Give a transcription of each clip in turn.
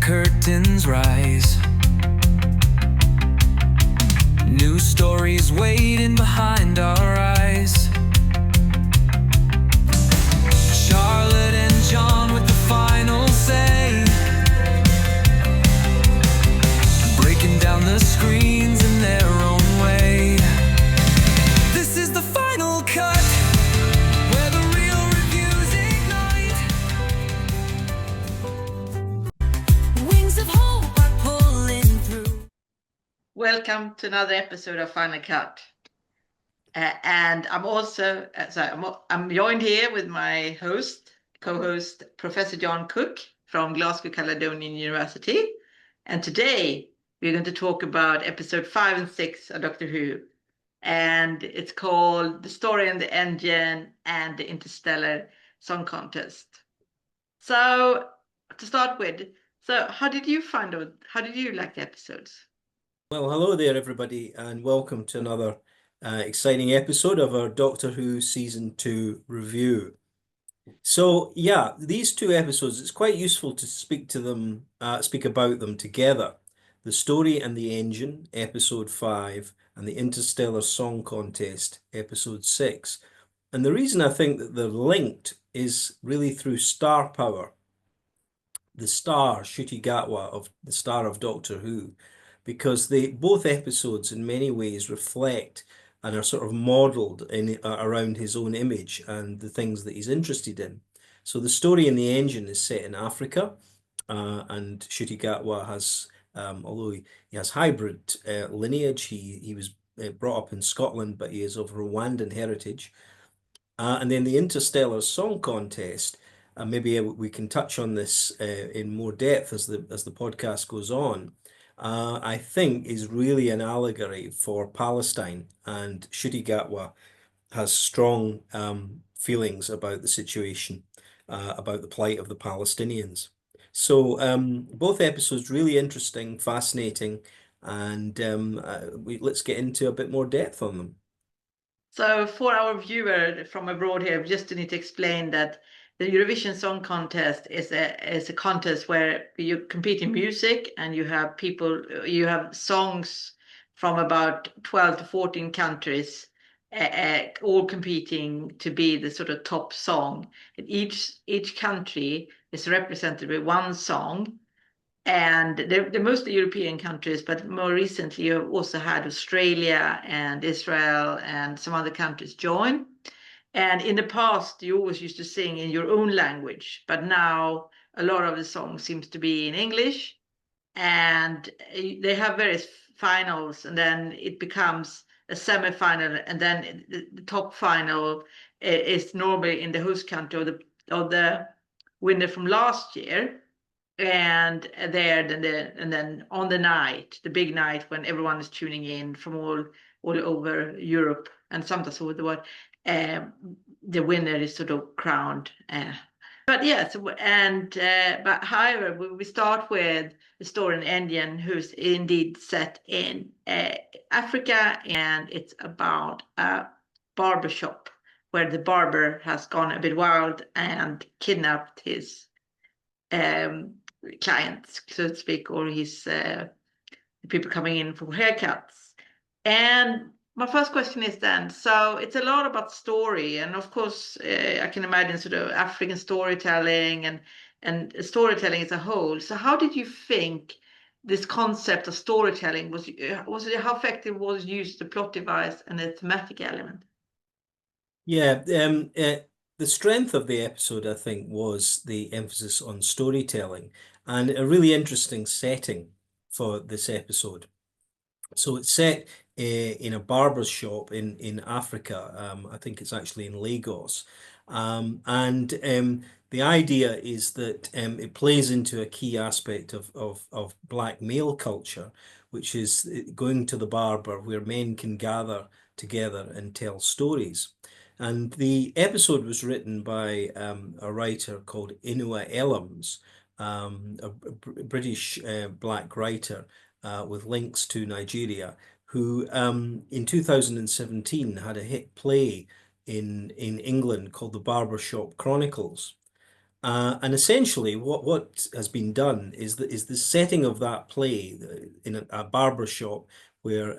curtains rise. New stories waiting behind our eyes. Charlotte and John with the final say, breaking down the screens in their own way. This is the final cut, where the real reviews ignite. Wings of hope are pulling through. Welcome to another episode of Final Cut. And I'm also I'm joined here with my co-host, Professor John Cook from Glasgow Caledonian University. And today we're going to talk about episode 5 and 6 of Doctor Who. And it's called The Story and the Engine and the Interstellar Song Contest. So to start with, how did you like the episodes? Well, hello there, everybody, and welcome to another exciting episode of our Doctor Who Season 2 review. So, yeah, these two episodes, it's quite useful to speak about them together. The Story and the Engine, Episode 5, and the Interstellar Song Contest, Episode 6. And the reason I think that they're linked is really through star power. The star, Ncuti Gatwa, the star of Doctor Who, because both episodes in many ways reflect and are sort of modeled around his own image and the things that he's interested in. So The Story in the Engine is set in Africa, and Ncuti Gatwa has, although he has hybrid lineage, he was brought up in Scotland, but he is of Rwandan heritage. And then the Interstellar Song Contest, maybe we can touch on this in more depth as the podcast goes on. I think is really an allegory for Palestine, and Ncuti Gatwa has strong feelings about the situation, about the plight of the Palestinians. So both episodes really interesting, fascinating, and let's get into a bit more depth on them. So for our viewer from abroad here, just need to explain that the Eurovision Song Contest is a contest where you compete in music, and you have songs from about 12 to 14 countries, all competing to be the sort of top song. And each country is represented with one song, and they're mostly European countries, but more recently you've also had Australia and Israel and some other countries join. And in the past, you always used to sing in your own language, but now a lot of the songs seems to be in English, and they have various finals, and then it becomes a semi-final, and then the top final is normally in the host country of the winner from last year. And then on the night, the big night when everyone is tuning in from all over Europe and sometimes over the world, the winner is sort of crowned. But yes, but however, we start with the story in Indian, who's indeed set in Africa, and it's about a barber shop where the barber has gone a bit wild and kidnapped his clients, so to speak, or his people coming in for haircuts. And my first question is then, so it's a lot about story, and of course I can imagine sort of African storytelling and storytelling as a whole. So how did you think this concept of storytelling was how effective was used, the plot device and the thematic element? Yeah, the strength of the episode, I think, was the emphasis on storytelling and a really interesting setting for this episode. So it's set in a barber's shop in Africa. I think it's actually in Lagos. And the idea is that it plays into a key aspect of Black male culture, which is going to the barber where men can gather together and tell stories. And the episode was written by a writer called Inua Ellams, a British Black writer with links to Nigeria, who in 2017 had a hit play in England called The Barbershop Chronicles. And essentially, what has been done is the setting of that play in a barber shop where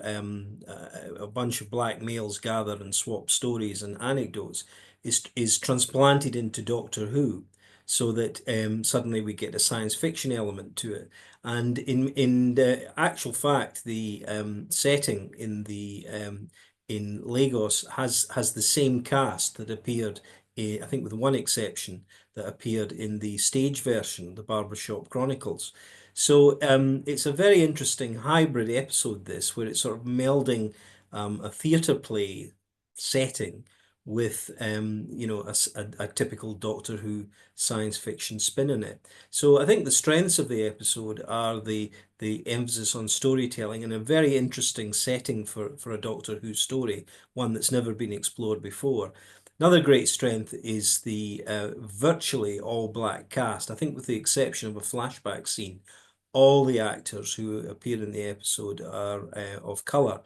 a bunch of black males gather and swap stories and anecdotes is transplanted into Doctor Who, so that suddenly we get a science fiction element to it. And in the actual fact, the setting in Lagos has the same cast that appeared, I think with one exception, that appeared in the stage version, the Barbershop Chronicles. So it's a very interesting hybrid episode, this, where it's sort of melding a theatre play setting with a typical Doctor Who science fiction spin in it. So I think the strengths of the episode are the emphasis on storytelling and a very interesting setting for a Doctor Who story, one that's never been explored before. Another great strength is the virtually all black cast. I think with the exception of a flashback scene, all the actors who appear in the episode are of colour.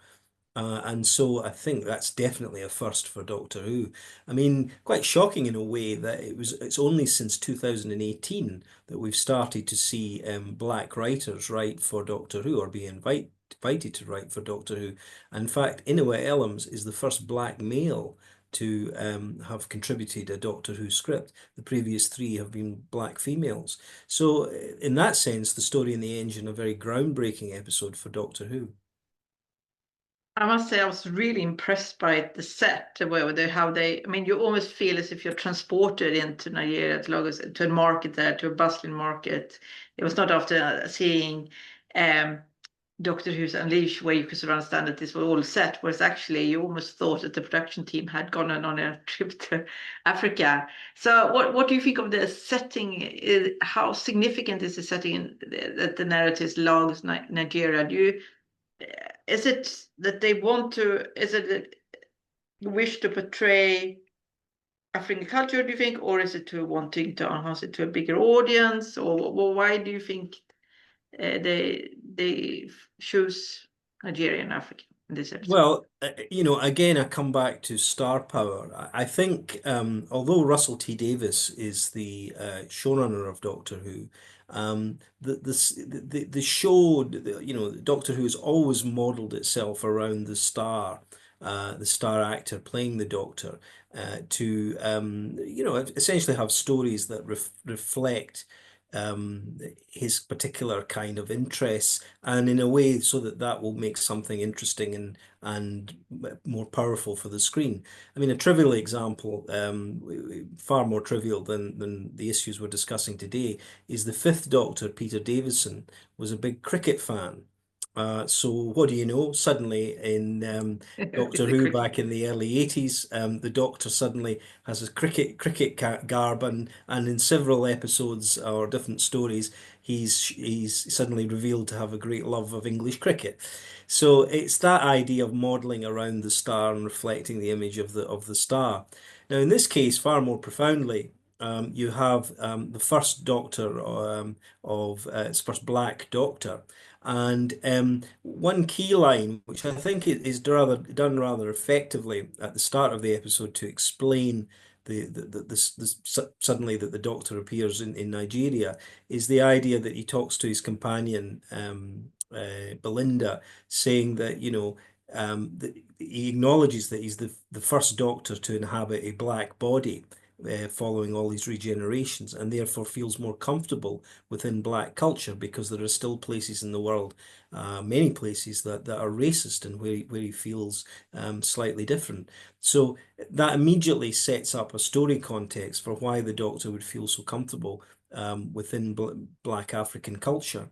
And so I think that's definitely a first for Doctor Who. I mean, quite shocking in a way that it's only since 2018 that we've started to see black writers write for Doctor Who or be invited to write for Doctor Who. In fact, Inoue Elliams is the first black male to have contributed a Doctor Who script. The previous three have been black females. So in that sense, The Story in the Engine, a very groundbreaking episode for Doctor Who. I must say I was really impressed by the set, how they, I mean, you almost feel as if you're transported into Nigeria, to Lagos, to a market there, to a bustling market. It was not after seeing Doctor Who's Unleashed where you could sort of understand that this was all set, whereas actually you almost thought that the production team had gone on a trip to Africa. So what do you think of the setting? How significant is the setting that the narrative is Lagos, Nigeria? Is it that they want to, is it a wish to portray African culture, do you think, or is it to wanting to enhance it to a bigger audience, or why do you think they choose Nigeria and Africa in this episode? Well, again, I come back to star power. I think, although Russell T Davies is the showrunner of Doctor Who, the show, Doctor Who has always modelled itself around the star actor playing the Doctor, to essentially have stories that reflect his particular kind of interests, and in a way so that will make something interesting and more powerful for the screen. I mean, a trivial example, far more trivial than the issues we're discussing today, is the fifth Doctor, Peter Davison, was a big cricket fan. So what do you know? Suddenly in Doctor Who back in the early 80s, the Doctor suddenly has a cricket garb, and in several episodes or different stories, he's suddenly revealed to have a great love of English cricket. So it's that idea of modelling around the star and reflecting the image of the star. Now, in this case, far more profoundly, you have the first Doctor its first Black Doctor. And one key line, which I think is done rather effectively at the start of the episode to explain suddenly that the Doctor appears in Nigeria, is the idea that he talks to his companion Belinda, saying that he acknowledges that he's the first Doctor to inhabit a black body, following all these regenerations, and therefore feels more comfortable within black culture, because there are still places in the world, many places that are racist, and where he feels slightly different. So that immediately sets up a story context for why the Doctor would feel so comfortable within black African culture.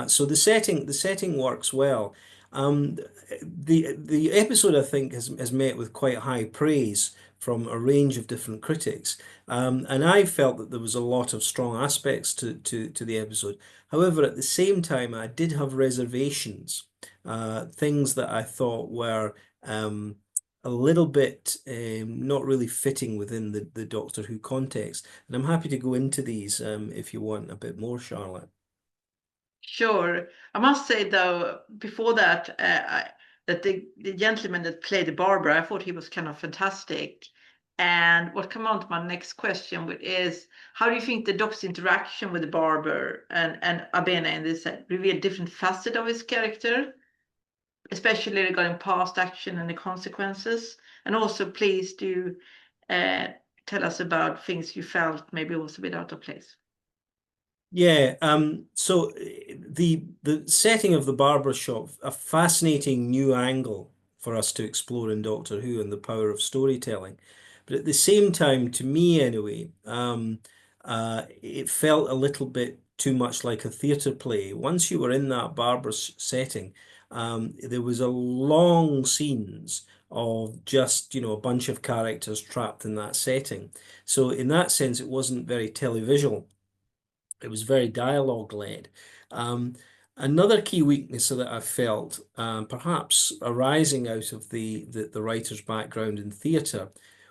So the setting works well. The episode, I think, has met with quite high praise from a range of different critics, and I felt that there was a lot of strong aspects to the episode. However, at the same time, I did have reservations, things that I thought were a little bit not really fitting within the Doctor Who context, and I'm happy to go into these if you want a bit more, Charlotte. Sure. I must say, though, before that, that the gentleman that played the barber, I thought he was kind of fantastic. And what come on to my next question is, how do you think the Doc's interaction with the barber and Abena in this reveal different facets of his character, especially regarding past action and the consequences? And also, please do tell us about things you felt maybe was a bit out of place. Yeah, so the setting of the barber shop, a fascinating new angle for us to explore in Doctor Who and the power of storytelling. But at the same time, to me anyway, it felt a little bit too much like a theatre play. Once you were in that barber setting, there was a long scenes of just, a bunch of characters trapped in that setting. So in that sense, it wasn't very televisual. It was very dialogue led. Um, Another key weakness that I felt, perhaps arising out of the writer's background in theatre,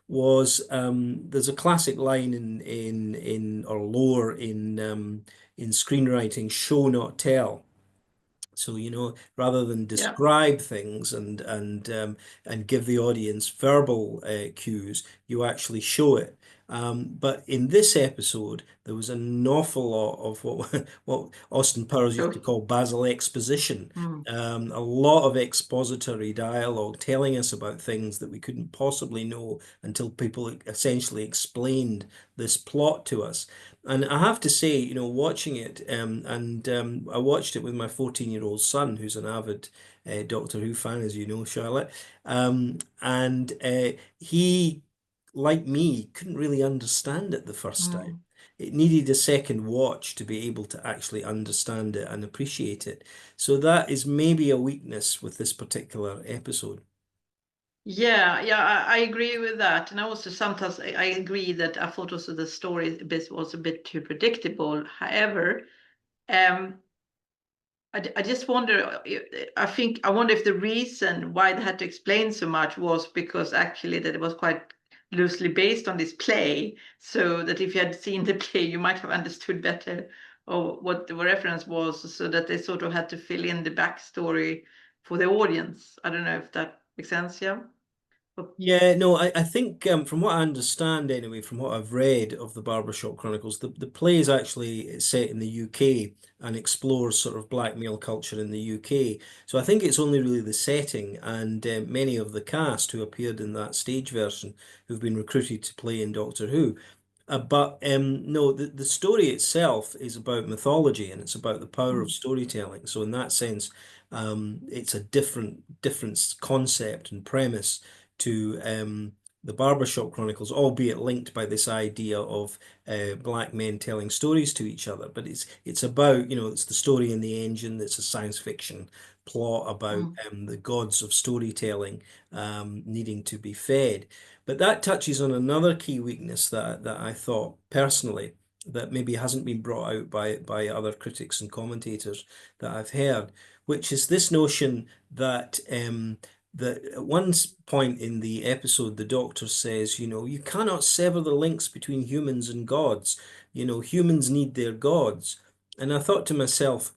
was there's a classic line in or lore in screenwriting: show not tell. So, rather than Yeah. describe things and give the audience verbal cues, you actually show it. But in this episode, there was an awful lot of what Austin Powers used to call Basil exposition. A lot of expository dialogue telling us about things that we couldn't possibly know until people essentially explained this plot to us. And I have to say, watching it, and I watched it with my 14-year-old son, who's an avid Doctor Who fan, as you know, Charlotte. And he, like me, couldn't really understand it the first time. It needed a second watch to be able to actually understand it and appreciate it. So that is maybe a weakness with this particular episode. Yeah, I agree with that. And also sometimes I agree that I thought also the story was a bit too predictable. However, I just wonder, I wonder if the reason why they had to explain so much was because actually that it was quite loosely based on this play. So that if you had seen the play, you might have understood better of what the reference was, so that they sort of had to fill in the backstory for the audience. I don't know if that makes sense, yeah? Yeah, no, I think from what I understand anyway, from what I've read of the Barbershop Chronicles, the play is actually set in the UK and explores sort of blackmail culture in the UK. So I think it's only really the setting and many of the cast who appeared in that stage version who've been recruited to play in Doctor Who. But no, the story itself is about mythology and it's about the power of storytelling. So in that sense, it's a different concept and premise to the Barbershop Chronicles, albeit linked by this idea of black men telling stories to each other. But it's about, it's the story in the engine. It's a science fiction plot about the gods of storytelling needing to be fed. But that touches on another key weakness that I thought personally that maybe hasn't been brought out by other critics and commentators that I've heard, which is this notion that at one point in the episode, the Doctor says, you cannot sever the links between humans and gods. Humans need their gods. And I thought to myself,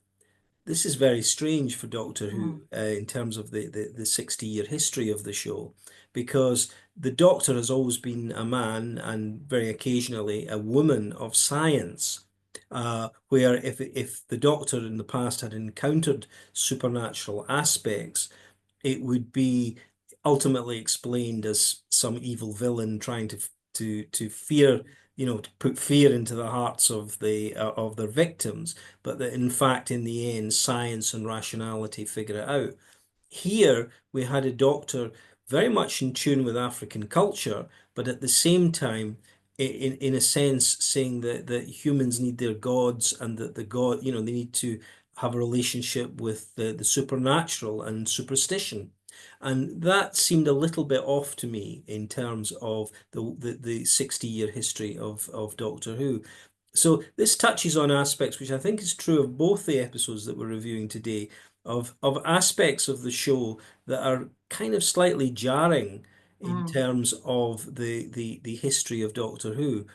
this is very strange for Doctor Who in terms of the 60-year history of the show, because the Doctor has always been a man and very occasionally a woman of science. Where if the Doctor in the past had encountered supernatural aspects, it would be ultimately explained as some evil villain trying to fear, to put fear into the hearts of their victims, but that in fact in the end science and rationality figure it out. Here we had a Doctor very much in tune with African culture, but at the same time, in a sense, saying that humans need their gods and that the god, they need to have a relationship with the supernatural and superstition. And that seemed a little bit off to me in terms of the 60-year history of Doctor Who. So this touches on aspects which I think is true of both the episodes that we're reviewing today, of aspects of the show that are kind of slightly jarring in terms of the history of Doctor Who.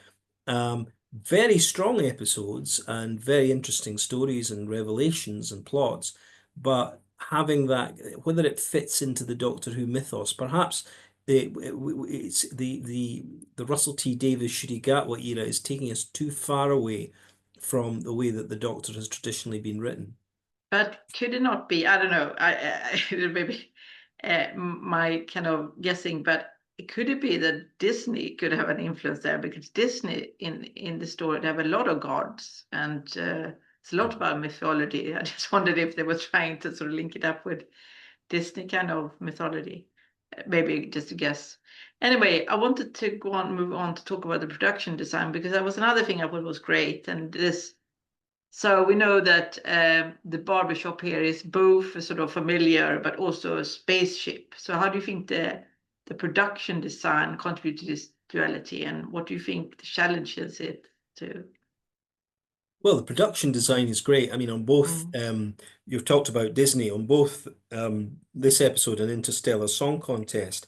Very strong episodes and very interesting stories and revelations and plots, but having that, whether it fits into the Doctor Who mythos, perhaps it's the Russell T Davies Shurigatwa era is taking us too far away from the way that the Doctor has traditionally been written. But could it not be? I don't know. Maybe my kind of guessing, but could it be that Disney could have an influence there? Because Disney in the story they have a lot of gods, and it's a lot about mythology. I just wondered if they were trying to sort of link it up with Disney kind of mythology. Maybe just a guess. Anyway, I wanted to move on to talk about the production design because that was another thing I thought was great, and this. So we know that the barbershop here is both a sort of familiar but also a spaceship. So how do you think the production design contributes to this duality, and what do you think challenges it to? Well, the production design is great. I mean, on both, you've talked about Disney on both this episode and Interstellar Song Contest.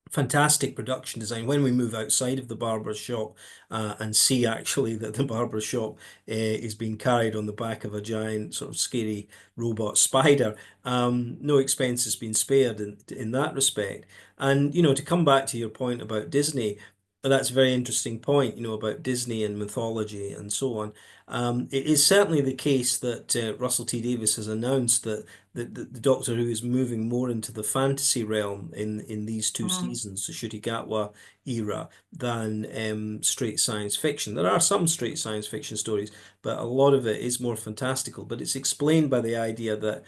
Fantastic production design. When we move outside of the barber shop and see actually that the barber shop is being carried on the back of a giant sort of scary robot spider, no expense has been spared in that respect. And to come back to your point about Disney, that's a very interesting point, about Disney and mythology and so on. It is certainly the case that Russell T Davies has announced that the Doctor Who is moving more into the fantasy realm in these two seasons, the Shurigatwa era, than straight science fiction. There are some straight science fiction stories, but a lot of it is more fantastical. But it's explained by the idea that,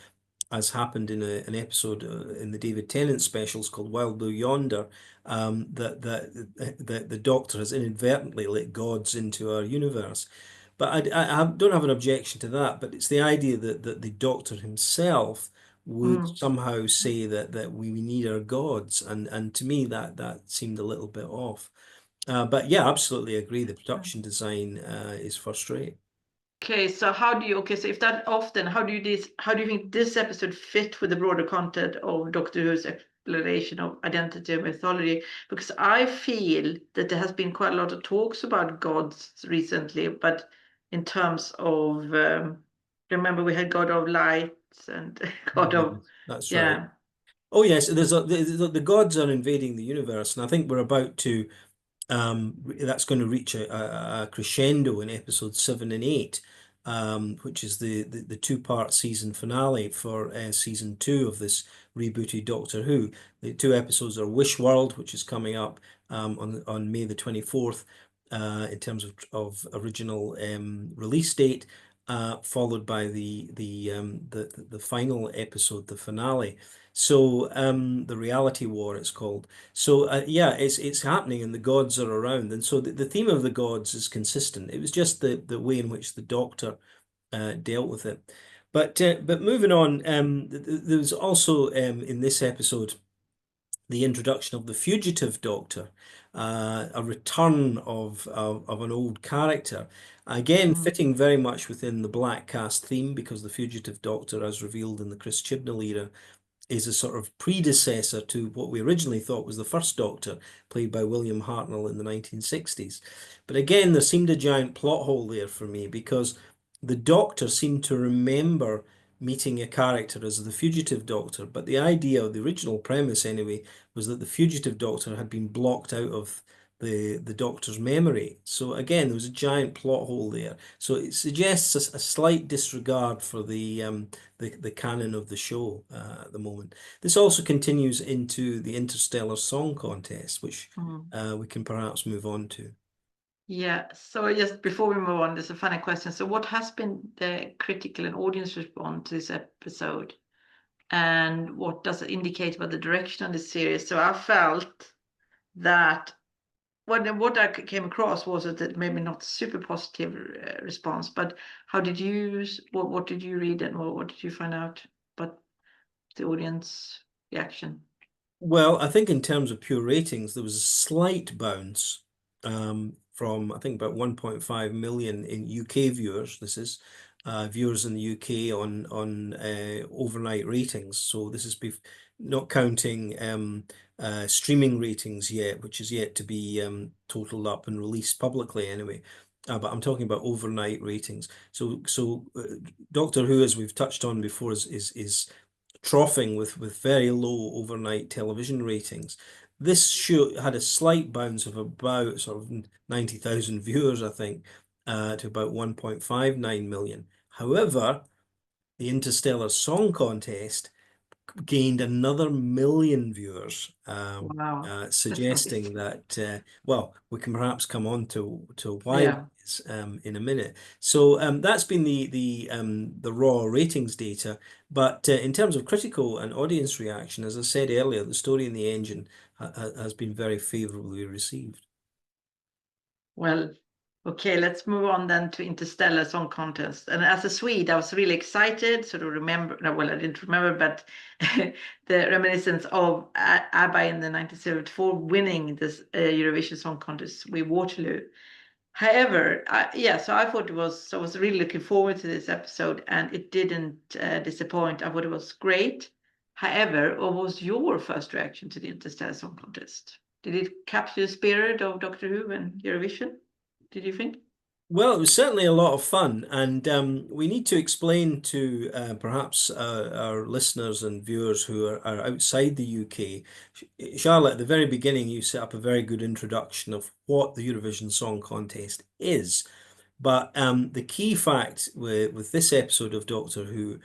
as happened in an episode in the David Tennant specials called Wild Blue Yonder, that the Doctor has inadvertently let gods into our universe. But I don't have an objection to that. But it's the idea that the Doctor himself would somehow say that we need our gods, and to me that seemed a little bit off. But yeah, absolutely agree. The production design is first rate. Okay, so so if that often, how do you think this episode fit with the broader content of Doctor Who's exploration of identity and mythology? Because I feel that there has been quite a lot of talks about gods recently, but in terms of, remember we had God of Light and God Yeah, of, that's right. yeah. Oh yes, the gods are invading the universe, and I think we're about to that's going to reach a crescendo in episode 7 and 8, which is the two-part season finale for season 2 of this rebooted Doctor Who. The two episodes are Wish World, which is coming up on May the 24th in terms of original release date, followed by the final episode, the finale. So the Reality War, it's called. So yeah, it's happening, and the gods are around, and so the theme of the gods is consistent. It was just the way in which the Doctor dealt with it. But moving on, there was also in this episode the introduction of the fugitive Doctor, a return of an old character, again fitting very much within the Black Cast theme, because the fugitive Doctor, as revealed in the Chris Chibnall era, is a sort of predecessor to what we originally thought was the first Doctor, played by William Hartnell in the 1960s. But again, there seemed a giant plot hole there for me, because the Doctor seemed to remember meeting a character as the fugitive Doctor, but the idea, the original premise anyway, was that the fugitive Doctor had been blocked out of the Doctor's memory. So again, there was a giant plot hole there. So it suggests a slight disregard for the canon of the show at the moment. This also continues into the Interstellar Song Contest, which we can perhaps move on to. Yeah, so just before we move on, there's a funny question. So what has been the critical and audience response to this episode? And what does it indicate about the direction of the series? So I felt that what I came across was that maybe not super positive response, but what did you read, and what did you find out about the audience reaction? Well, I think in terms of pure ratings, there was a slight bounce from, I think, about 1.5 million in UK viewers. This is viewers in the UK on overnight ratings. So this is not counting streaming ratings yet, which is yet to be totaled up and released publicly anyway. But I'm talking about overnight ratings. So Doctor Who, as we've touched on before, is troughing with very low overnight television ratings. This show had a slight bounce of about sort of 90,000 viewers, I think, to about 1.59 million. However, the Interstellar Song Contest gained another million viewers, Wow, that's suggesting nice. that well, we can perhaps come on to why that Yeah. is in a minute. So that's been the raw ratings data, but in terms of critical and audience reaction, as I said earlier, the story in the engine has been very favourably received. Well, okay, let's move on then to Interstellar Song Contest. And as a Swede, I was really excited, sort of remember, no, well, I didn't remember, but the reminiscence of ABBA in the 1974 winning this Eurovision Song Contest with Waterloo. However, so I thought I was really looking forward to this episode, and it didn't disappoint. I thought it was great. However, what was your first reaction to the Interstellar Song Contest? Did it capture the spirit of Doctor Who and Eurovision? Did you think? Well, it was certainly a lot of fun, and we need to explain to perhaps our listeners and viewers who are outside the UK. Charlotte, at the very beginning, you set up a very good introduction of what the Eurovision Song Contest is. But the key fact with this episode of Doctor Who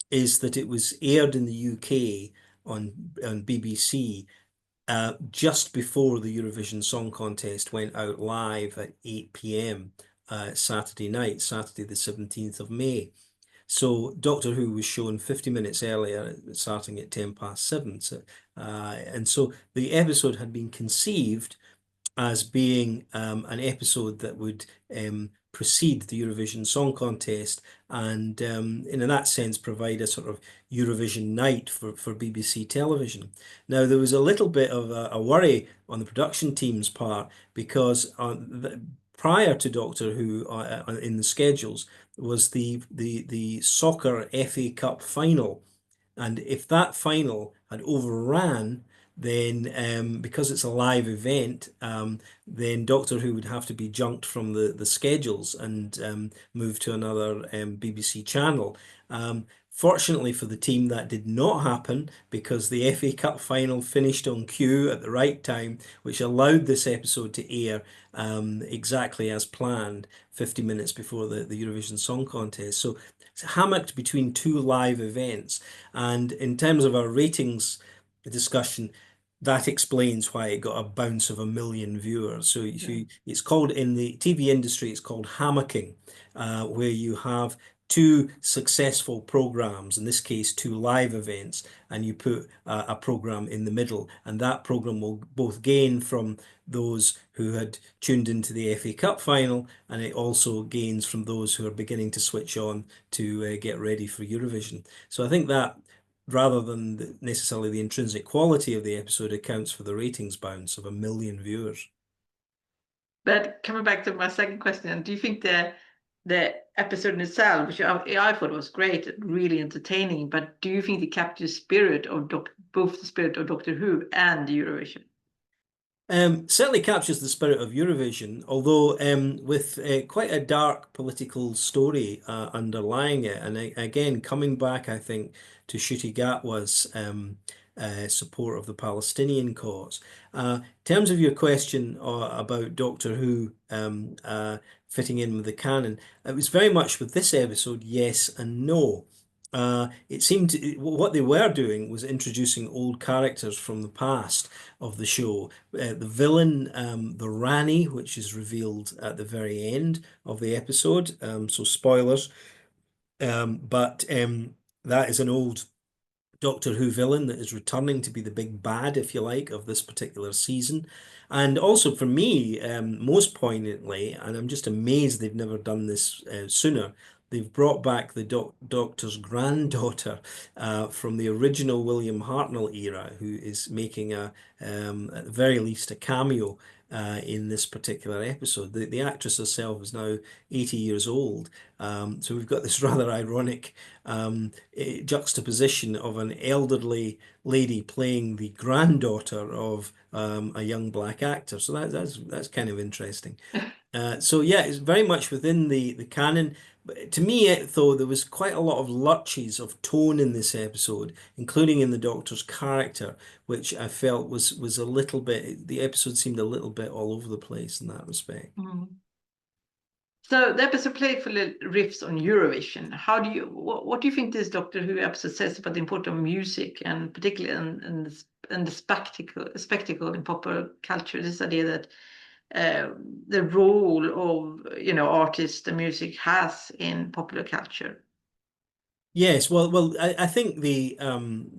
is that it was aired in the UK on BBC just before the Eurovision Song Contest went out live at 8 p.m. Saturday night, Saturday the 17th of May. So Doctor Who was shown 50 minutes earlier, starting at 7:10. And so the episode had been conceived as being an episode that would precede the Eurovision Song Contest and, in that sense, provide a sort of Eurovision night for BBC television. Now, there was a little bit of a worry on the production team's part because prior to Doctor Who in the schedules was the soccer FA Cup final. And if that final had overran, then because it's a live event, then Doctor Who would have to be junked from the schedules and moved to another BBC channel. Fortunately for the team, that did not happen because the FA Cup final finished on cue at the right time, which allowed this episode to air exactly as planned, 50 minutes before the Eurovision Song Contest. So it's hammocked between two live events. And in terms of our ratings discussion, that explains why it got a bounce of a million viewers. So it's called, in the TV industry, it's called hammocking, where you have two successful programs, in this case, two live events, and you put a program in the middle, and that program will both gain from those who had tuned into the FA Cup final, and it also gains from those who are beginning to switch on to get ready for Eurovision. So I think that, rather than necessarily the intrinsic quality of the episode, accounts for the ratings bounce of a million viewers. But coming back to my second question, do you think the episode in itself, which I thought was great, really entertaining, but do you think it captured the spirit of both the spirit of Doctor Who and Eurovision? Certainly captures the spirit of Eurovision, although with quite a dark political story underlying it. And again, coming back, I think, to Ncuti Gatwa's support of the Palestinian cause. In terms of your question about Doctor Who fitting in with the canon, it was very much with this episode, yes and no. It seemed what they were doing was introducing old characters from the past of the show. The villain, the Rani, which is revealed at the very end of the episode, so spoilers. But that is an old Doctor Who villain that is returning to be the big bad, if you like, of this particular season. And also for me, most poignantly, and I'm just amazed they've never done this sooner, they've brought back the Doctor's granddaughter from the original William Hartnell era, who is making at the very least, a cameo in this particular episode. The actress herself is now 80 years old. So we've got this rather ironic juxtaposition of an elderly lady playing the granddaughter of a young black actor. So that's kind of interesting. So yeah, it's very much within the canon. But to me, though, there was quite a lot of lurches of tone in this episode, including in the Doctor's character, which I felt was a little bit. The episode seemed a little bit all over the place in that respect. So the episode playfully riffs on Eurovision. What do you think this Doctor Who episode says about the importance of music, and particularly in the spectacle in popular culture? This idea that the role of artists and music has in popular culture. Yes, well, I think the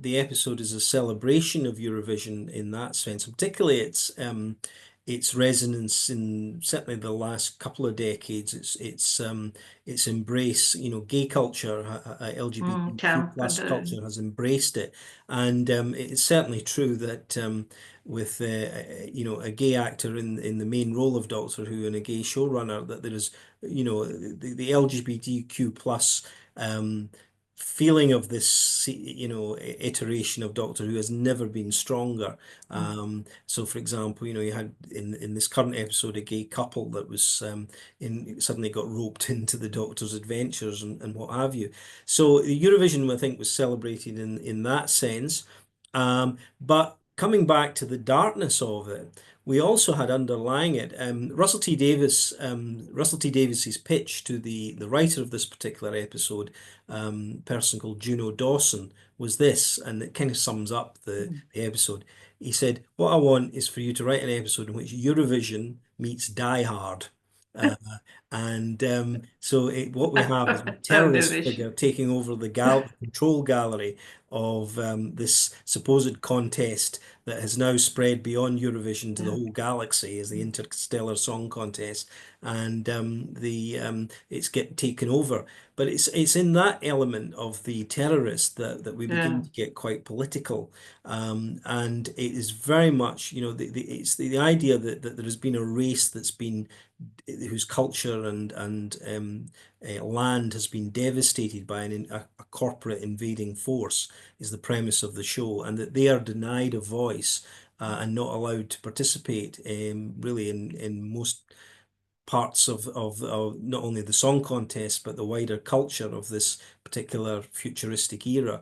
episode is a celebration of Eurovision in that sense, particularly its resonance in certainly the last couple of decades. Its embrace, gay culture, LGBTQ Camp and plus culture has embraced it, and it's certainly true that with a gay actor in the main role of Doctor Who and a gay showrunner, that there is the LGBTQ plus feeling of this, iteration of Doctor Who has never been stronger. So, for example, you had in this current episode a gay couple that was suddenly got roped into the Doctor's adventures and what have you. So, Eurovision, I think, was celebrated in that sense. But coming back to the darkness of it, we also had underlying it. Russell T Davis's pitch to the writer of this particular episode, person called Juno Dawson, was this, and it kind of sums up the episode. He said, "What I want is for you to write an episode in which Eurovision meets Die Hard." So what we have is a terrorist figure taking over the control gallery of this supposed contest that has now spread beyond Eurovision to the whole galaxy as the Interstellar Song Contest, and it's getting taken over. But it's in that element of the terrorist that we begin to get quite political, and it is very much it's the idea that there has been a race that's been whose culture and land has been devastated by a corporate invading force is the premise of the show, and that they are denied a voice and not allowed to participate really in most parts of not only the song contest but the wider culture of this particular futuristic era.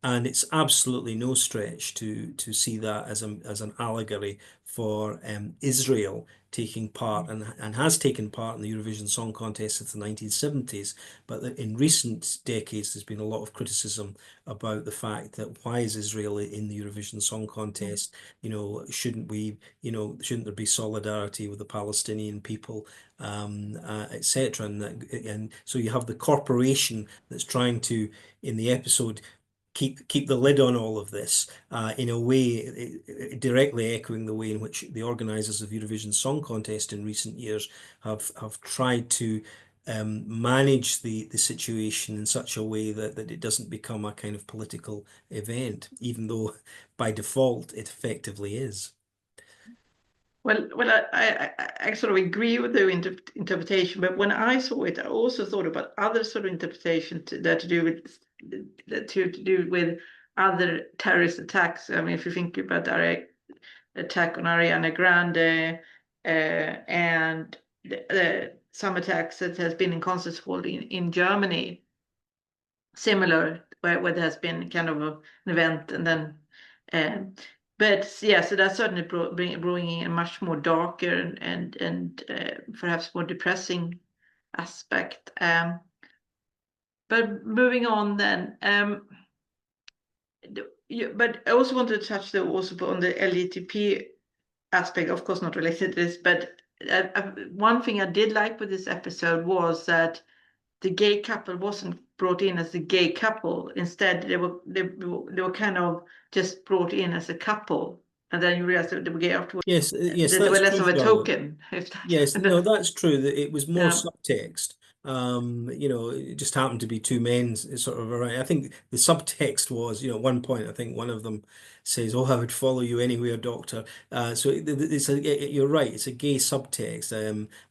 And it's absolutely no stretch to see that as an allegory for Israel taking part and has taken part in the Eurovision Song Contest since the 1970s. But in recent decades, there's been a lot of criticism about the fact that why is Israel in the Eurovision Song Contest? Shouldn't there be solidarity with the Palestinian people, etc. And so you have the corporation that's trying to, in the episode, keep the lid on all of this in a way directly echoing the way in which the organisers of Eurovision Song Contest in recent years have tried to manage the situation in such a way that it doesn't become a kind of political event, even though by default it effectively is. Well, I sort of agree with the interpretation, but when I saw it, I also thought about other sort of interpretation that to do with other terrorist attacks. I mean, if you think about the attack on Ariana Grande and some attacks that has been in concerts hall in Germany, similar where there has been kind of an event and then. But yeah, so that's certainly bringing a much more darker and perhaps more depressing aspect. But moving on then, but I also wanted to touch though also on the LGTB aspect, of course not related to this, but one thing I did like with this episode was that the gay couple wasn't brought in as a gay couple. Instead, they were kind of just brought in as a couple, and then you realize that they were gay afterwards. Yes, They were less of a token. Yes, no, that's true. That it was more Yeah. subtext. It just happened to be two men sort of around. I think the subtext was, at one point, I think one of them says, "Oh, I would follow you anywhere, Doctor." So you're right. It's a gay subtext.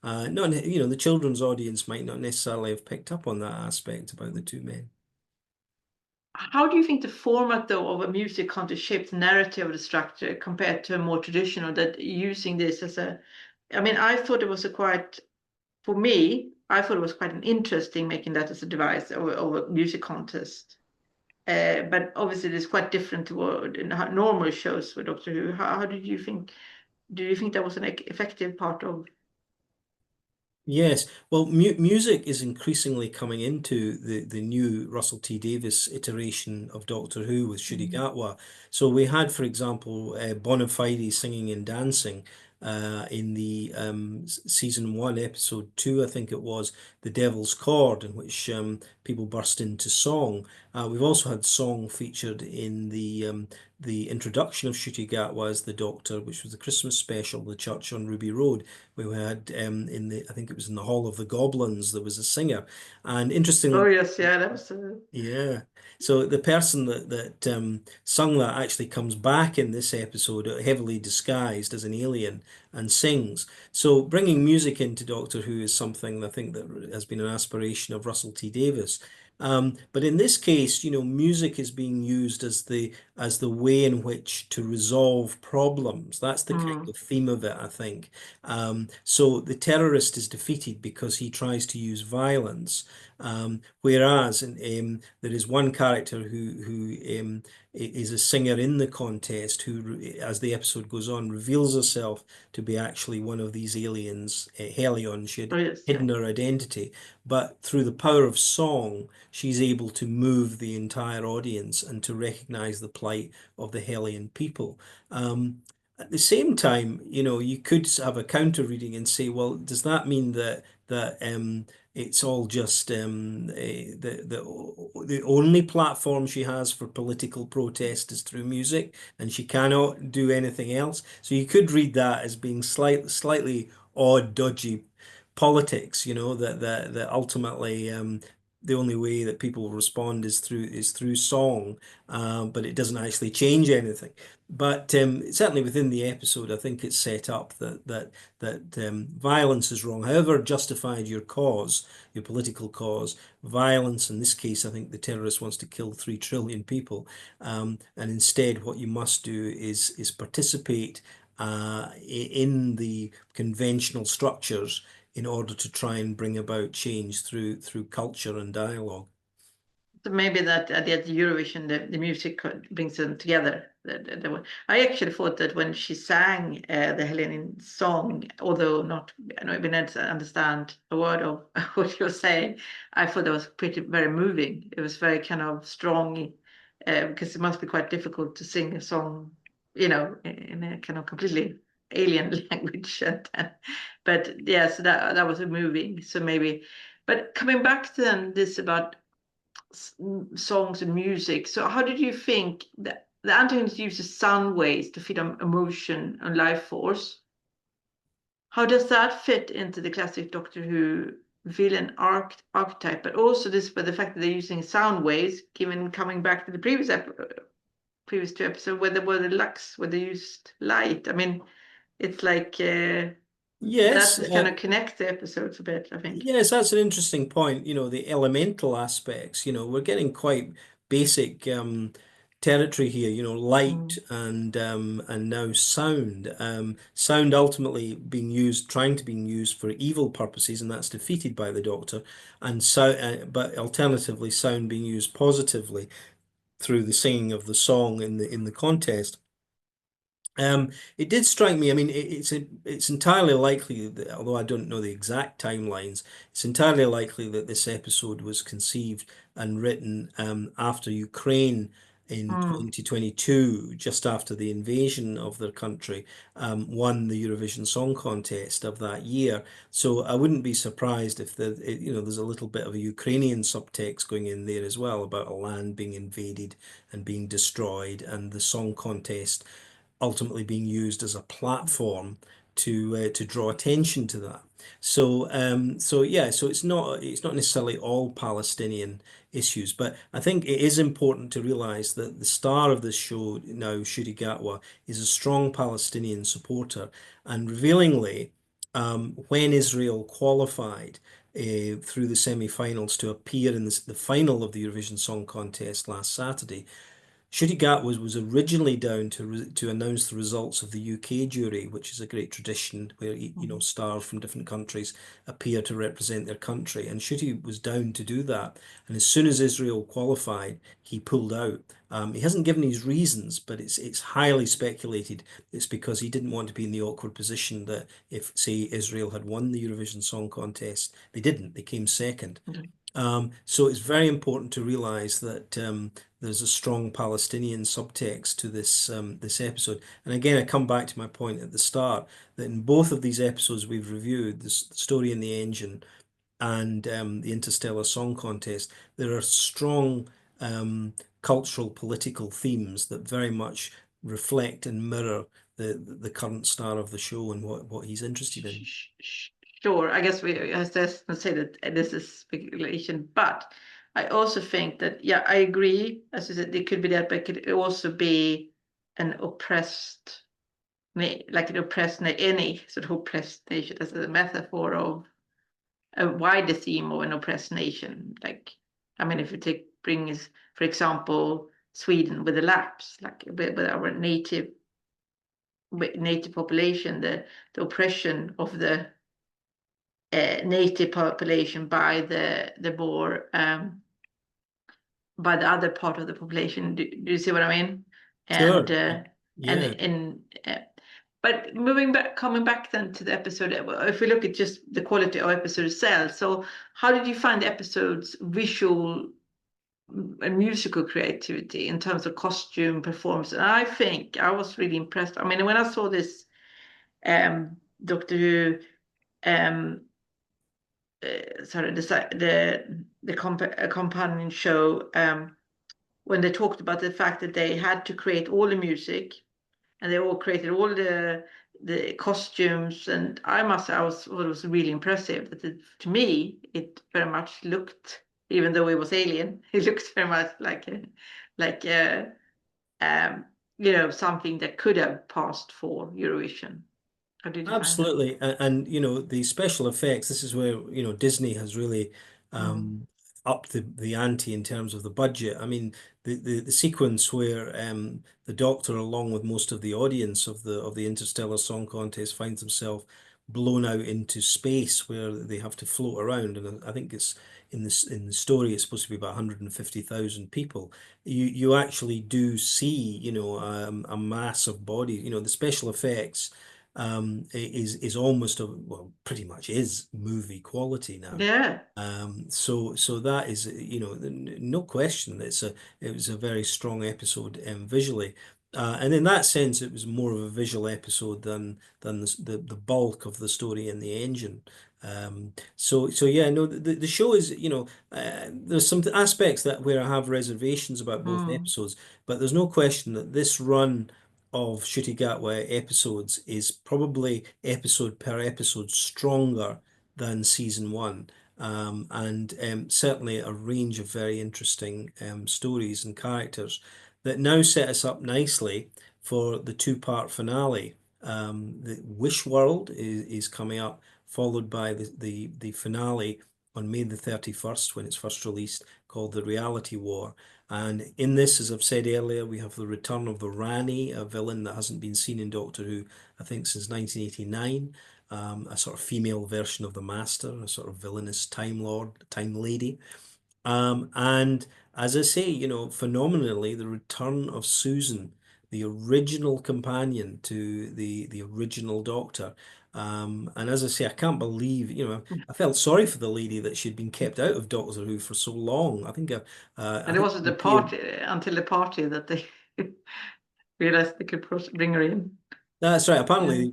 Not, the children's audience might not necessarily have picked up on that aspect about the two men. How do you think the format, though, of a music contest shapes the narrative of the structure compared to a more traditional that using this as a? I mean, I thought it was for me, I thought it was quite an interesting making that as a device of a music contest. But obviously, it's quite different to what in normal shows with Doctor Who. How did you think? Do you think that was an effective part of? Yes, well, mu music is increasingly coming into the new Russell T Davies iteration of Doctor Who with Shudi Mm. Gatwa. So we had, for example, Bonafide singing and dancing in the season one, episode two, I think it was, The Devil's Chord, in which people burst into song. We've also had song featured in the introduction of Shudi Gatwa as the Doctor, which was the Christmas special, The Church on Ruby Road. We had in the, I think it was in the Hall of the Goblins, there was a singer. And Oh interestingly, yes, yeah, that was. yeah. So the person that sung that actually comes back in this episode, heavily disguised as an alien, and sings. So bringing music into Doctor Who is something I think that has been an aspiration of Russell T Davies. But in this case, music is being used as the way in which to resolve problems. That's the kind Mm. of theme of it, I think. So the terrorist is defeated because he tries to use violence. Whereas there is one character who is a singer in the contest who, as the episode goes on, reveals herself to be actually one of these aliens, Helion. She Oh had yes, yeah. hidden her identity, but through the power of song, she's able to move the entire audience and to recognize the plight of the Helion people. At the same time, you could have a counter reading and say, well, does that mean that it's all just the only platform she has for political protest is through music, and she cannot do anything else? So you could read that as being slightly odd, dodgy politics. That ultimately the only way that people respond is through song, but it doesn't actually change anything. But certainly within the episode, I think it's set up that violence is wrong. However justified your cause, your political cause, violence in this case, I think the terrorist wants to kill 3 trillion people, and instead, what you must do is participate in the conventional structures in order to try and bring about change through culture and dialogue. So maybe that at the Eurovision, the music brings them together. I actually thought that when she sang the Hellenic song, although not, I don't even understand a word of what you're saying, I thought that was very moving. It was very kind of strong, because it must be quite difficult to sing a song, in a kind of completely alien language. But yeah, so that was moving. So maybe, but coming back to then this about songs and music. So how did you think that the antagonist uses sound waves to feed on emotion and life force? How does that fit into the classic Doctor Who villain archetype? But also this, but the fact that they're using sound waves, given coming back to the previous two episodes where they were the Lux, where they used light. I mean, it's like that Yes, just kind of connects the episodes a bit, I think. yes, that's an interesting point. The elemental aspects, we're getting quite basic territory here, light Mm. and now sound. Sound ultimately trying to being used for evil purposes, and that's defeated by the Doctor, and but alternatively, sound being used positively through the singing of the song in the contest. It did strike me. I mean, it's entirely likely that, although I don't know the exact timelines, it's entirely likely that this episode was conceived and written after Ukraine in Mm. 2022, just after the invasion of their country, won the Eurovision Song Contest of that year. So I wouldn't be surprised if there's a little bit of a Ukrainian subtext going in there as well about a land being invaded and being destroyed, and the song contest ultimately being used as a platform to draw attention to that. So yeah, so it's not necessarily all Palestinian issues, but I think it is important to realize that the star of this show now, Shuri Gatwa, is a strong Palestinian supporter, and revealingly, when Israel qualified through the semi-finals to appear in the final of the Eurovision Song Contest last Saturday, Ncuti Gatwa was originally down to announce the results of the UK jury, which is a great tradition where stars from different countries appear to represent their country. And Ncuti was down to do that. And as soon as Israel qualified, he pulled out. He hasn't given his reasons, but it's highly speculated it's because he didn't want to be in the awkward position that if, say, Israel had won the Eurovision Song Contest, they didn't. They came second. Mhm. So it's very important to realize that there's a strong Palestinian subtext to this episode. And again, I come back to my point at the start that in both of these episodes we've reviewed, the story in the engine and the Interstellar Song Contest, there are strong cultural, political themes that very much reflect and mirror the current star of the show and what he's interested in. Sure, I guess we as just say that this is speculation, but I also think that yeah, I agree. As you said, it could be that, but it could also be an oppressed, like an oppressed, any sort of oppressed nation as a metaphor of a wider theme of an oppressed nation. Like, I mean, if you brings, for example, Sweden with the Lapps, like with our native population, the oppression of the native population by the more by the other part of the population. Do you see what I mean? And Sure. Yeah. but coming back then to the episode, if we look at just the quality of episode itself, so how did you find the episode's visual and musical creativity in terms of costume performance? And I think I was really impressed. I mean, when I saw this Doctor Who sorry, the companion show, when they talked about the fact that they had to create all the music and they all created all the costumes, and I must say, it was really impressive. That to me, it very much looked, even though it was alien, it looked very much like something that could have passed for Eurovision. How did you find that? Absolutely. And, the special effects, this is where, Disney has really Mm. um, upped the ante in terms of the budget. I mean, the sequence where the Doctor, along with most of the audience of the Interstellar Song Contest, finds himself blown out into space where they have to float around. And I think it's in the story, it's supposed to be about 150,000 people. You actually do see, a mass of bodies, the special effects is almost well, pretty much is movie quality now. Yeah. So that is, no question. It was a very strong episode visually. And in that sense, it was more of a visual episode than the bulk of the story in the engine. So yeah, no, the show is, there's some aspects that where I have reservations about both Mm. episodes, but there's no question that this run of Ncuti Gatwa episodes is probably episode per episode stronger than season one. And certainly a range of very interesting stories and characters that now set us up nicely for the two-part finale. The Wish World is coming up, followed by the finale on May the 31st when it's first released, called The Reality War. And in this, as I've said earlier, we have the return of the Rani, a villain that hasn't been seen in Doctor Who, I think, since 1989. A sort of female version of the Master, a sort of villainous Time Lord, Time Lady. And as I say, phenomenally, the return of Susan, the original companion to the original Doctor. And as I say, I can't believe, I felt sorry for the lady that she'd been kept out of Doctor Who for so long. I And it think wasn't she the appeared. party until the party that they realized they could bring her in. That's right. Yeah. Apparently,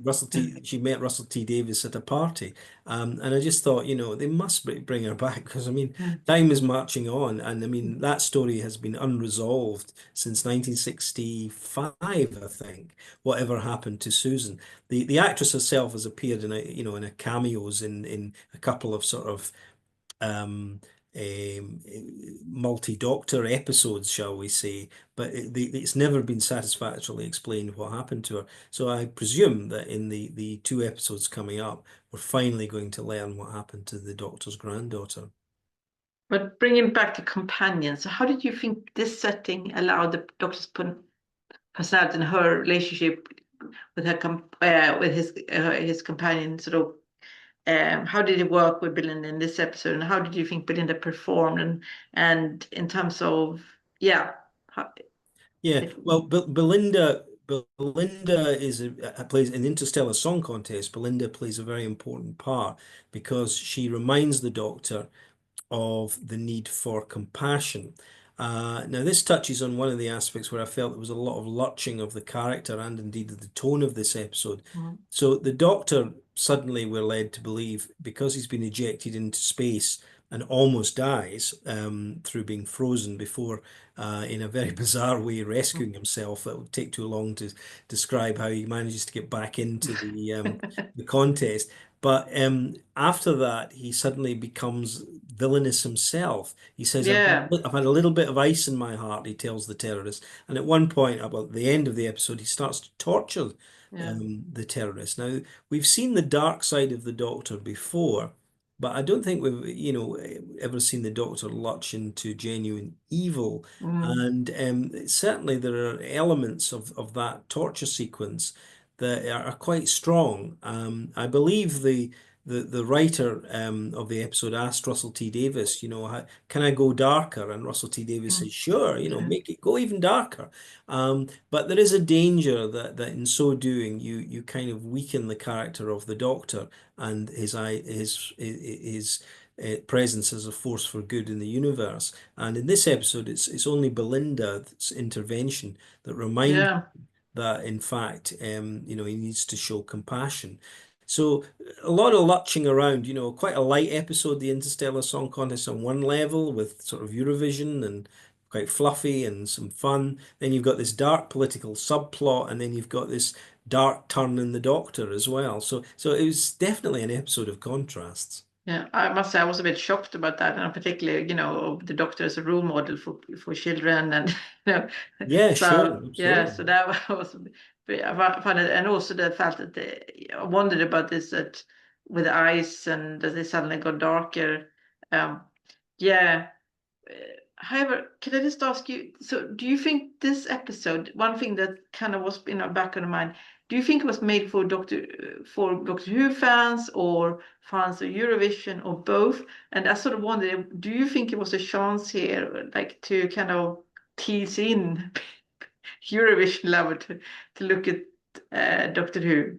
she met Russell T Davies at a party, and I just thought, they must bring her back because I mean, Yeah. time is marching on, and I mean that story has been unresolved since 1965, I think. Whatever happened to Susan? The actress herself has appeared in a cameos in a couple of sort of um, multi-doctor episodes, shall we say, but it's never been satisfactorily explained what happened to her. So I presume that in the two episodes coming up, we're finally going to learn what happened to the Doctor's granddaughter. But bringing back the companion, so how did you think this setting allowed the Doctor's personality and her relationship with with his companion sort of how did it work with Belinda in this episode, and how did you think Belinda performed, and in terms of how, Yeah, if, well, Belinda plays in Interstellar Song Contest. Belinda plays a very important part because she reminds the Doctor of the need for compassion. Now, this touches on one of the aspects where I felt there was a lot of lurching of the character and indeed the tone of this episode. mm, So the Doctor suddenly we're led to believe because he's been ejected into space and almost dies through being frozen before, in a very bizarre way, rescuing himself. It would take too long to describe how he manages to get back into the contest. But after that, he suddenly becomes villainous himself. He says, yeah, I've had a little bit of ice in my heart," he tells the terrorist. And at one point, about the end of the episode, he starts to torture yeah, the terrorist. Now, we've seen the dark side of the Doctor before, but I don't think we've, ever seen the Doctor lurch into genuine evil. mm, And certainly there are elements of that torture sequence that are quite strong. I believe the writer of the episode asked Russell T Davis, can I go darker? And Russell T Davis mm, says, sure, yeah, make it go even darker. But there is a danger that in so doing, you kind of weaken the character of the Doctor and his presence as a force for good in the universe. And in this episode, it's only Belinda's intervention that reminds yeah. that in fact, he needs to show compassion. So a lot of lurching around, quite a light episode, the Interstellar Song Contest on one level with sort of Eurovision and quite fluffy and some fun. Then you've got this dark political subplot, and then you've got this dark turn in the Doctor as well. So it was definitely an episode of contrasts. Yeah, I must say I was a bit shocked about that, and particularly, the Doctor as a role model for children, and you know, Yeah, sure, so yeah, absolutely. so that was a I found it, and also the fact that I wondered about this that with the ice and that they suddenly got darker. Um, yeah, however, can I just ask you, so do you think this episode, one thing that kind of was in our back of the mind, do you think it was made for Doctor Who fans or fans of Eurovision or both? And I sort of wondered, do you think it was a chance here, like to kind of tease in Eurovision lover to look at Doctor Who?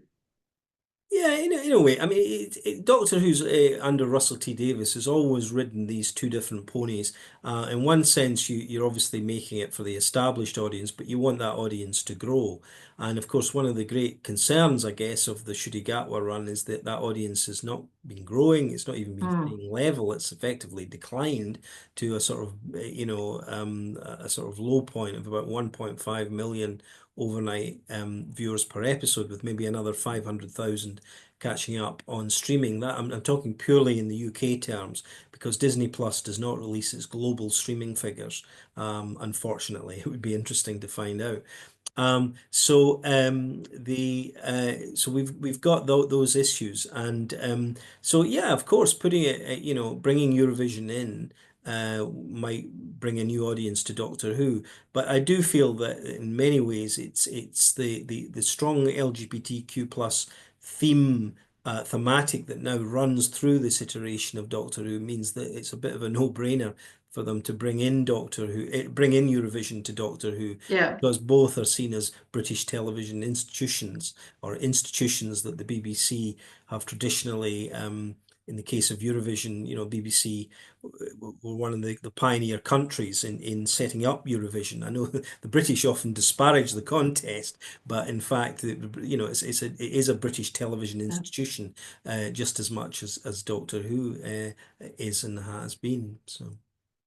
Yeah, in a way. I mean, Doctor Who's under Russell T Davis has always ridden these two different ponies. In one sense, you're obviously making it for the established audience, but you want that audience to grow. And of course, one of the great concerns, I guess, of the Gatwa run is that that audience has not been growing. It's not even been Hmm. staying level. It's effectively declined to a sort of, a sort of low point of about 1.5 million overnight viewers per episode, with maybe another 500,000 catching up on streaming. That I'm talking purely in the UK terms because Disney Plus does not release its global streaming figures. Unfortunately, it would be interesting to find out. So we've got those issues, and so yeah, of course, putting it, bringing Eurovision in might bring a new audience to Doctor Who, but I do feel that in many ways it's the strong LGBTQ plus theme. Thematic that now runs through this iteration of Doctor Who means that it's a bit of a no-brainer for them to bring in bring in Eurovision to Doctor Who, Yeah. because both are seen as British television institutions or institutions that the BBC have traditionally, in the case of Eurovision, BBC were one of the pioneer countries in setting up Eurovision. I know the British often disparage the contest, but in fact, it is a British television institution just as much as Doctor Who is and has been. So.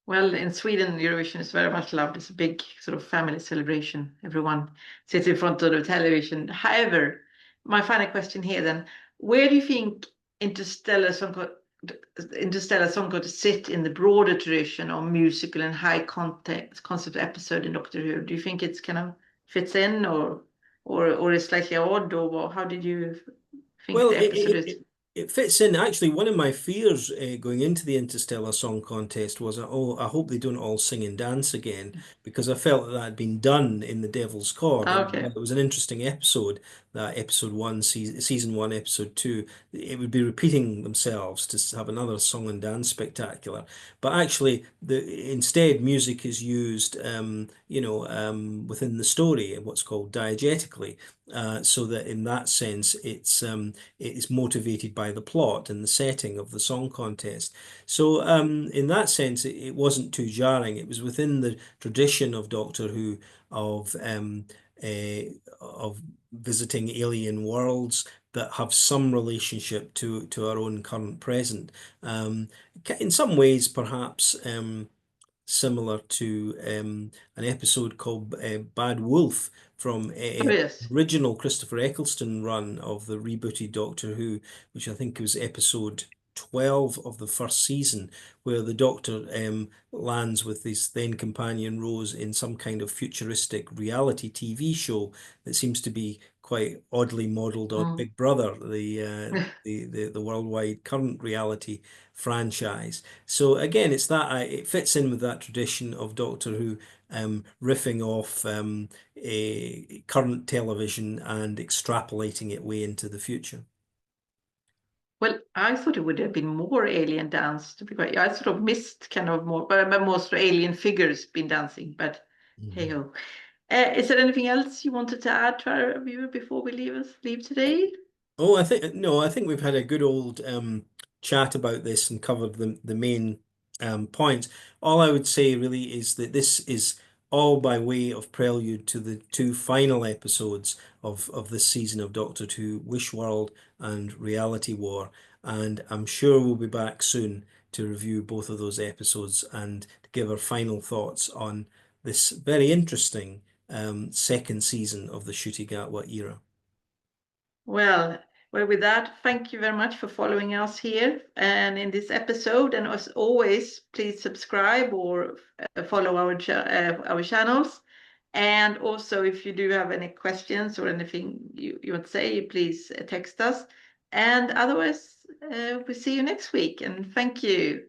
Well, in Sweden, Eurovision is very much loved. It's a big sort of family celebration. Everyone sits in front of the television. However, my final question here then, where do you think Interstellar Song Co- Interstellar Song Contest sit in the broader tradition of musical and high context concept episode in Doctor Who? Do you think it's kind of fits in or is slightly odd, or how did you think Well, the episode is? it fits in. Actually, one of my fears going into the Interstellar Song Contest was, oh, I hope they don't all sing and dance again, because I felt that had been done in The Devil's Chord. And Okay. while it was an interesting episode, that episode one, season one, episode two, it would be repeating themselves to have another song and dance spectacular. But actually, instead, music is used, within the story, what's called diegetically, so that in that sense, it is motivated by the plot and the setting of the song contest. So, in that sense, it wasn't too jarring. It was within the tradition of Doctor Who of visiting alien worlds that have some relationship to our own current present. Um, in some ways, perhaps. Similar to an episode called Bad Wolf from Oh, yes. original Christopher Eccleston run of the rebooted Doctor Who, which I think was episode 12 of the first season, where the Doctor lands with his then companion Rose in some kind of futuristic reality TV show that seems to be quite oddly modelled on Mm. Big Brother, the worldwide current reality franchise. So again, it's that it fits in with that tradition of Doctor Who riffing off a current television and extrapolating it way into the future. Well, I thought it would have been more alien dance, to be quite. I sort of missed kind of more, but most alien figures been dancing. But hey Mhm. ho. Is there anything else you wanted to add to our viewer before we leave today? Oh, I think no, I think we've had a good old chat about this and covered the main points. All I would say really is that this is all by way of prelude to the two final episodes of this season of Doctor Who, Wish World and Reality War. And I'm sure we'll be back soon to review both of those episodes and to give our final thoughts on this very interesting second season of the Ncuti Gatwa era. Well, with that, thank you very much for following us here and in this episode. And as always, please subscribe or follow our channels. And also, if you do have any questions or anything you want to say, please text us. And otherwise, we'll see you next week. And thank you.